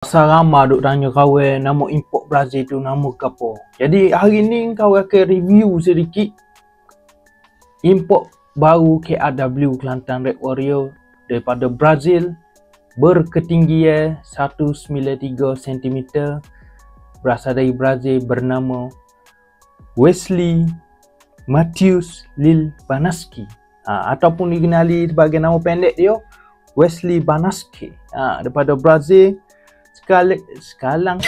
Pasal ramai duk tanya kawan nama import Brazil tu nama gapo. Jadi hari ni kawan akan review sedikit import baru KRW Kelantan Red Warrior daripada Brazil berketinggian 193 cm berasal dari Brazil bernama Wesley Matthews Lil Banaski, ataupun dikenali sebagai nama pendek dia Wesley Banaski, daripada Brazil. Sekarang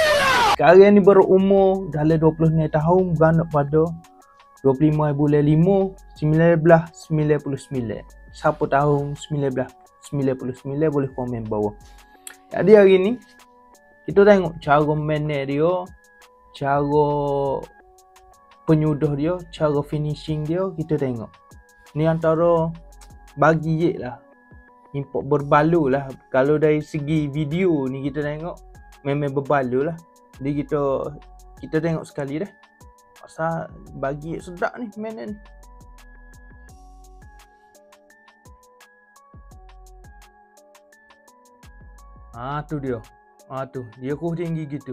ni berumur dalam 29 tahun, beranak pada 25 bulan 5 1999. Siapa tahun 1999 boleh komen bawah. Jadi hari ni kita tengok cara mainnya dia, cara penyudah dia, cara finishing dia. Kita tengok ni antara bagi je lah import berbaloi lah. Kalau dari segi video ni kita tengok memang berbaloi lah. Jadi kita tengok sekali dah. Pasal bagi sedap ni mainan. Tu dia. Tu dia kurus tinggi gitu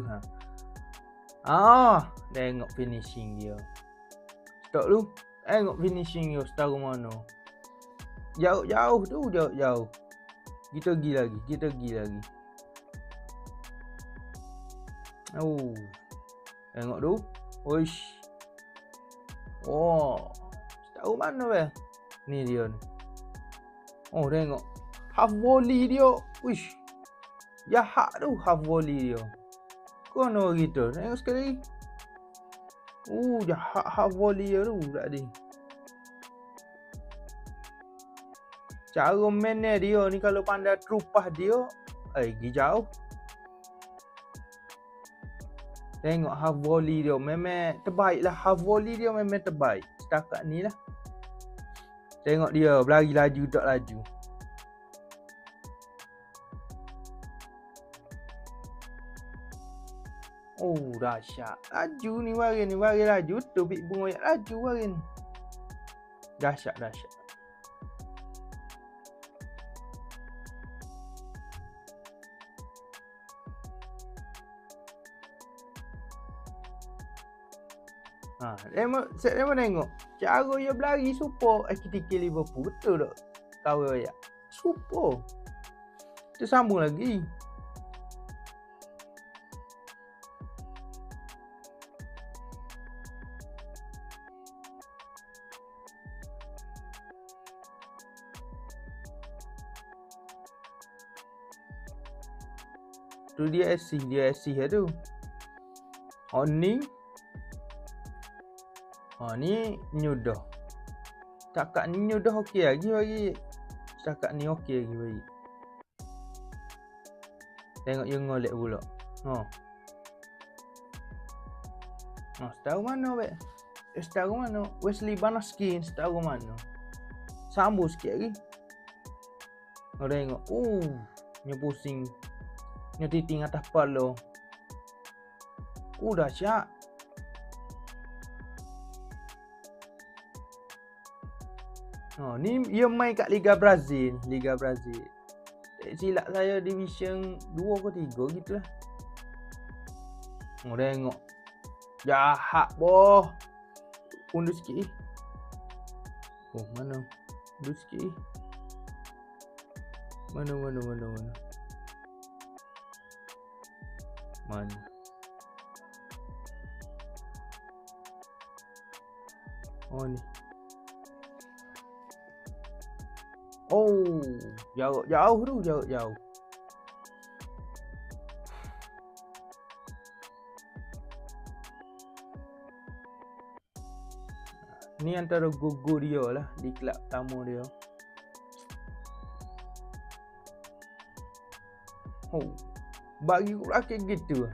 tengok finishing dia. Stop lu. Tengok finishing dia setara mana. Jauh tu, jauh. Kita pergi lagi. Tengok tu. Oish. Tahu mana weh? Ni dia ni. Tengok. Half volley dia. Uish. Jahat tu half volley dia. Kono gitu. Tengok sekali. Jahat half volley dia tu tadi. Cara mainnya dia ni kalau pandai terupah dia, pergi jauh. Tengok half volley dia memang terbaik lah. Half volley dia memang terbaik setakat ni lah. Tengok dia berlari laju tak laju. Dahsyat. Laju ni bari laju tu big bungoyak laju bari ni. Dahsyat. Saya tengok cara dia berlari super AKTK Liverpool. Betul tak? Tahu ya. Super. Kita sambung lagi. Tu dia SC tu. Ni nyudah. Setakat ni nyudah okey lagi bagi. Setakat ni okey lagi bagi. Tengok dia ngolek pula. Setahu mana weh? Setahu mana? Wesley Banaski setahu mana? Sambung sikit lagi. Tengok. Nya pusing. Nya titing atas kepala. Dahsyat. Ni dia main kat Liga Brazil. Silap saya division 2 ke 3 gitulah. Tengok. Jahat boh. Undur sikit. Mana? Undur sikit. Mana? Ni. Jauh tu. Ni antara gugur dia lah di kelab tamu dia. Bagi raket gitu.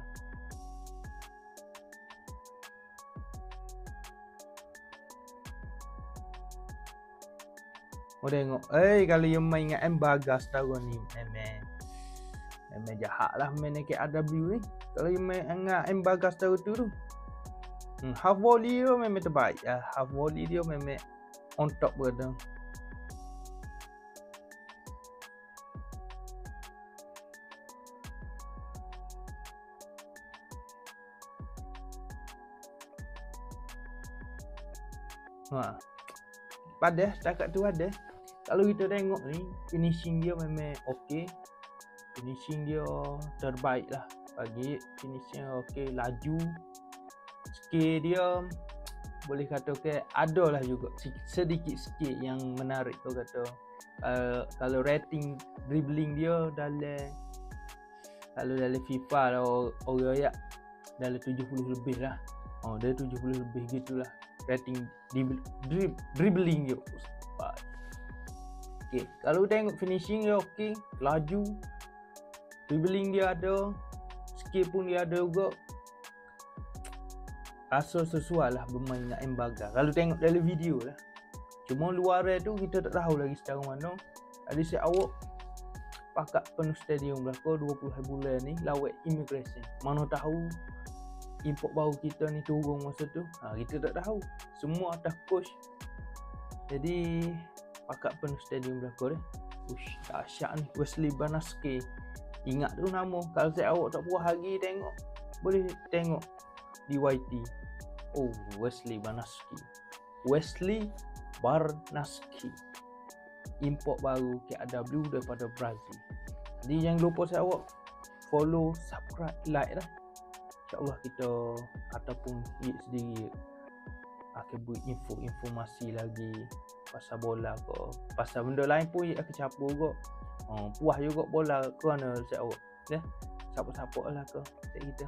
Tengok. Kalau yang main dengan Embagas tahun ni memang jahat lah main KRW ni. Kalau yang main dengan Embagas tahun tu. Half volley dia memang terbaik. Half volley dia memang on top berada. Padah setakat tu ada. Kalau kita tengok ni, finishing dia memang okey. Finishing dia terbaik lah bagi finishing okey, laju. Skill dia boleh kata ada lah juga sedikit sikit yang menarik tu kata. Kalau rating dribbling dia kalau dalam FIFA orang dalam 70 lebih lah. Dia 70 lebih gitulah rating dribbling dia. Okey, kalau tengok finishing dia okey, laju, dribbling dia ada, skill pun dia ada juga. Rasa sesuai lah bermain dengan Mbaga kalau tengok dalam video lah. Cuma luar tu kita tak tahu lagi secara mana. Ada si awak pakat penuh stadium belaka 20 bulan ni lawat immigration. Mana tahu import baru kita ni turun masa tu. Kita tak tahu. Semua atas coach. Jadi pakat penuh stadium belaka ni. Dahsyat ni Wesley Banaski. Ingat tu nama. Kalau saya awak tak puas lagi tengok, boleh tengok di YT. Wesley Banaski. Import baru KAW daripada Brazil. Jadi jangan lupa saya awak follow, subscribe, like lah. InsyaAllah kita ataupun sendiri akan buat informasi lagi pasal bola ke, pasal benda lain pun akan campur juga. Puas juga bola kerana saya awak. Siapa-siapa lah ke kita.